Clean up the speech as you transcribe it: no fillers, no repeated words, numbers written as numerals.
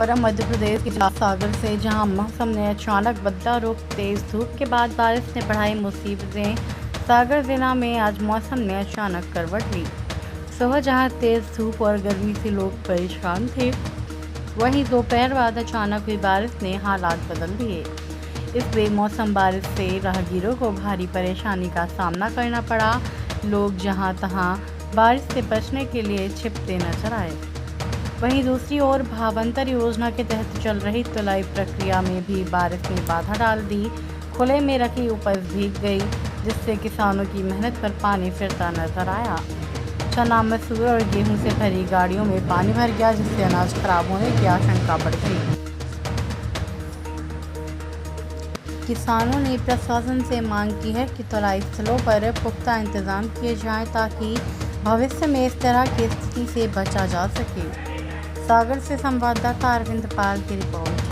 परम मध्य प्रदेश के सागर से जहां मौसम ने अचानक बदला रुख, तेज धूप के बाद बारिश ने बढ़ाई मुसीबतें। सागर जिला में आज मौसम ने अचानक करवट ली। सुबह जहां तेज धूप और गर्मी से लोग परेशान थे, वहीं दोपहर बाद अचानक हुई बारिश ने हालात बदल दिए। इस बेमौसम बारिश से राहगीरों को भारी परेशानी का सामना करना पड़ा। लोग जहां तहां बारिश से बचने के लिए छिपते नजर आए। वहीं दूसरी ओर भावांतर योजना के तहत चल रही तुलाई प्रक्रिया में भी बारिश ने बाधा डाल दी। खुले में रखी उपज भीग गई, जिससे किसानों की मेहनत पर पानी फिरता नजर आया। चना, मसूर और गेहूं से भरी गाड़ियों में पानी भर गया, जिससे अनाज खराब होने की आशंका बढ़ गई। किसानों ने प्रशासन से मांग की है कि तुलाई स्थलों पर पुख्ता इंतजाम किए जाएं, ताकि भविष्य में इस तरह की स्थिति से बचा जा सके। सागर से संवाददाता अरविंद पाल की रिपोर्ट।